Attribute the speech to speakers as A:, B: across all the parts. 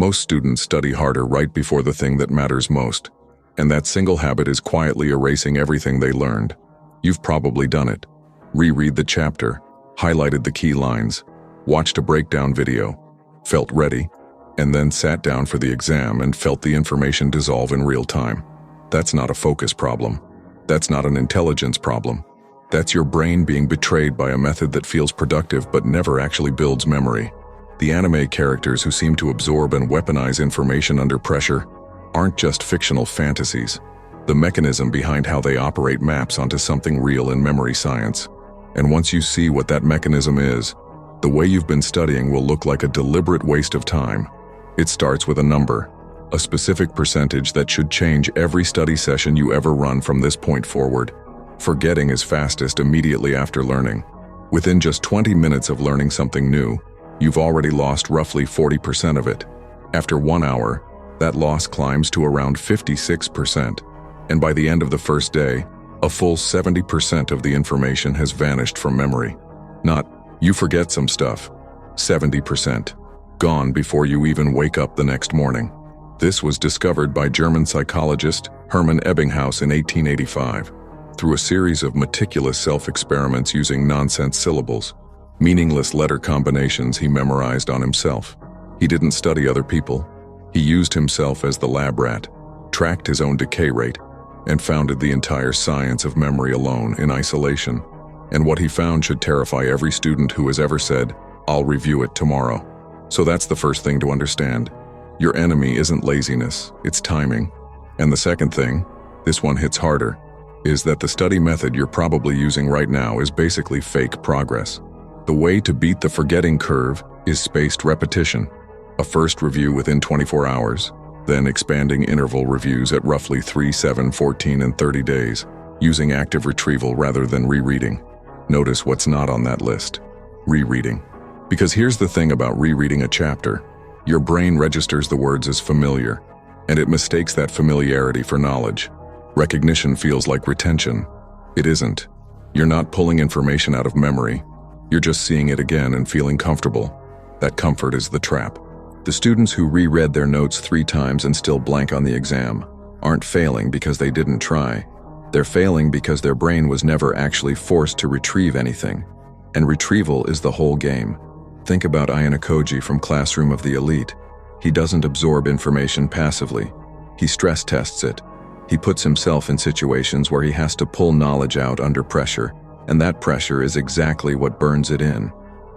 A: Most students study harder right before the thing that matters most, and that single habit is quietly erasing everything they learned. You've probably done it. Reread the chapter, highlighted the key lines, watched a breakdown video, felt ready, and then sat down for the exam and felt the information dissolve in real time. That's not a focus problem. That's not an intelligence problem. That's your brain being betrayed by a method that feels productive but never actually builds memory. The anime characters who seem to absorb and weaponize information under pressure aren't just fictional fantasies. The mechanism behind how they operate maps onto something real in memory science. And once you see what that mechanism is, the way you've been studying will look like a deliberate waste of time. It starts with a number, a specific percentage that should change every study session you ever run from this point forward. Forgetting is fastest immediately after learning. Within just 20 minutes of learning something new, you've already lost roughly 40% of it. After 1 hour, that loss climbs to around 56%. And by the end of the first day, a full 70% of the information has vanished from memory. Not, you forget some stuff. 70%. Gone before you even wake up the next morning. This was discovered by German psychologist Hermann Ebbinghaus in 1885. Through a series of meticulous self-experiments using nonsense syllables, meaningless letter combinations he memorized on himself. He didn't study other people. He used himself as the lab rat, tracked his own decay rate, and founded the entire science of memory alone in isolation. And what he found should terrify every student who has ever said, "I'll review it tomorrow." So that's the first thing to understand. Your enemy isn't laziness, it's timing. And the second thing, this one hits harder, is that the study method you're probably using right now is basically fake progress. The way to beat the forgetting curve is spaced repetition. A first review within 24 hours, then expanding interval reviews at roughly 3, 7, 14, and 30 days, using active retrieval rather than rereading. Notice what's not on that list. Rereading. Because here's the thing about rereading a chapter. Your brain registers the words as familiar, and it mistakes that familiarity for knowledge. Recognition feels like retention. It isn't. You're not pulling information out of memory. You're just seeing it again and feeling comfortable. That comfort is the trap. The students who reread their notes 3 times and still blank on the exam aren't failing because they didn't try. They're failing because their brain was never actually forced to retrieve anything. And retrieval is the whole game. Think about Ayanokoji from Classroom of the Elite. He doesn't absorb information passively. He stress tests it. He puts himself in situations where he has to pull knowledge out under pressure, and that pressure is exactly what burns it in.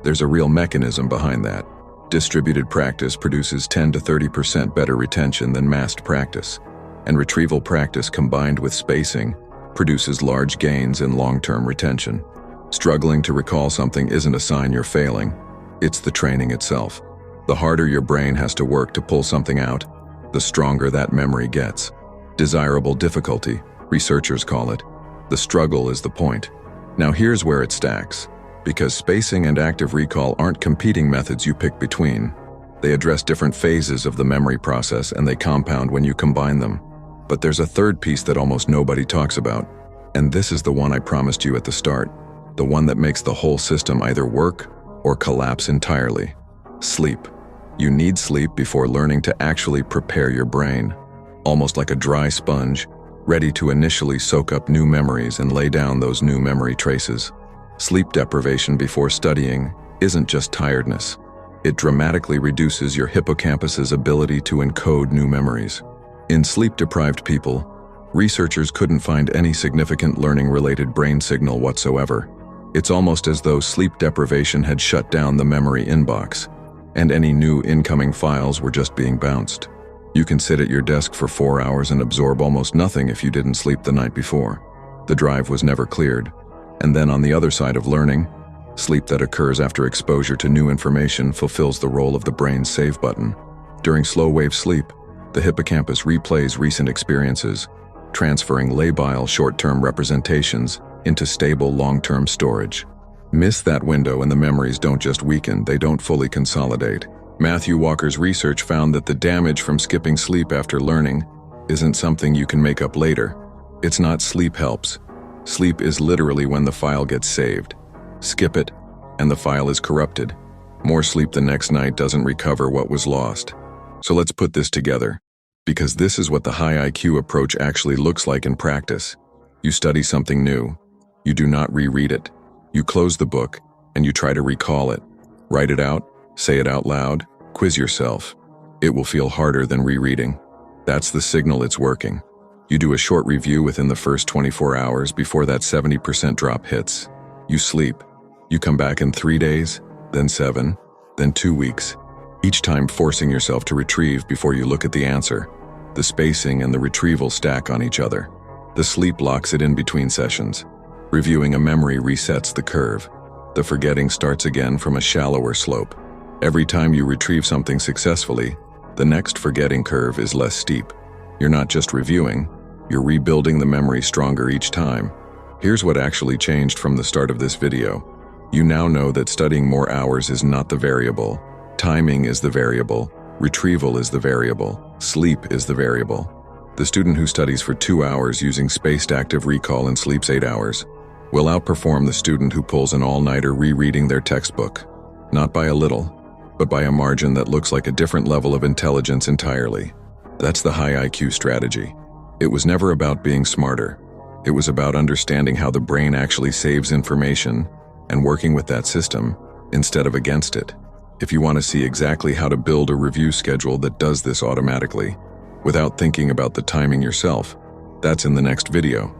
A: There's a real mechanism behind that. Distributed practice produces 10 to 30% better retention than massed practice, and retrieval practice combined with spacing produces large gains in long-term retention. Struggling to recall something isn't a sign you're failing. It's the training itself. The harder your brain has to work to pull something out, the stronger that memory gets. Desirable difficulty, researchers call it. The struggle is the point. Now here's where it stacks. Because spacing and active recall aren't competing methods you pick between. They address different phases of the memory process and they compound when you combine them. But there's a third piece that almost nobody talks about. And this is the one I promised you at the start. The one that makes the whole system either work or collapse entirely. Sleep. You need sleep before learning to actually prepare your brain. Almost like a dry sponge, ready to initially soak up new memories and lay down those new memory traces. Sleep deprivation before studying isn't just tiredness. It dramatically reduces your hippocampus's ability to encode new memories. In sleep-deprived people, researchers couldn't find any significant learning-related brain signal whatsoever. It's almost as though sleep deprivation had shut down the memory inbox, and any new incoming files were just being bounced. You can sit at your desk for 4 hours and absorb almost nothing if you didn't sleep the night before. The drive was never cleared. And then on the other side of learning, sleep that occurs after exposure to new information fulfills the role of the brain's save button. During slow-wave sleep, the hippocampus replays recent experiences, transferring labile short-term representations into stable long-term storage. Miss that window and the memories don't just weaken, they don't fully consolidate. Matthew Walker's research found that the damage from skipping sleep after learning isn't something you can make up later. It's not sleep helps. Sleep is literally when the file gets saved. Skip it, and the file is corrupted. More sleep the next night doesn't recover what was lost. So let's put this together, because this is what the high IQ approach actually looks like in practice. You study something new. You do not reread it. You close the book, and you try to recall it. Write it out, say it out loud, quiz yourself. It will feel harder than rereading. That's the signal it's working. You do a short review within the first 24 hours before that 70% drop hits. You sleep. You come back in 3 days, then 7, then 2 weeks, each time forcing yourself to retrieve before you look at the answer. The spacing and the retrieval stack on each other. The sleep locks it in between sessions. Reviewing a memory resets the curve. The forgetting starts again from a shallower slope. Every time you retrieve something successfully, the next forgetting curve is less steep. You're not just reviewing, you're rebuilding the memory stronger each time. Here's what actually changed from the start of this video. You now know that studying more hours is not the variable. Timing is the variable. Retrieval is the variable. Sleep is the variable. The student who studies for 2 hours using spaced active recall and sleeps 8 hours will outperform the student who pulls an all-nighter rereading their textbook. Not by a little, but by a margin that looks like a different level of intelligence entirely. That's the high IQ strategy. It was never about being smarter. It was about understanding how the brain actually saves information and working with that system instead of against it. If you want to see exactly how to build a review schedule that does this automatically, without thinking about the timing yourself, that's in the next video.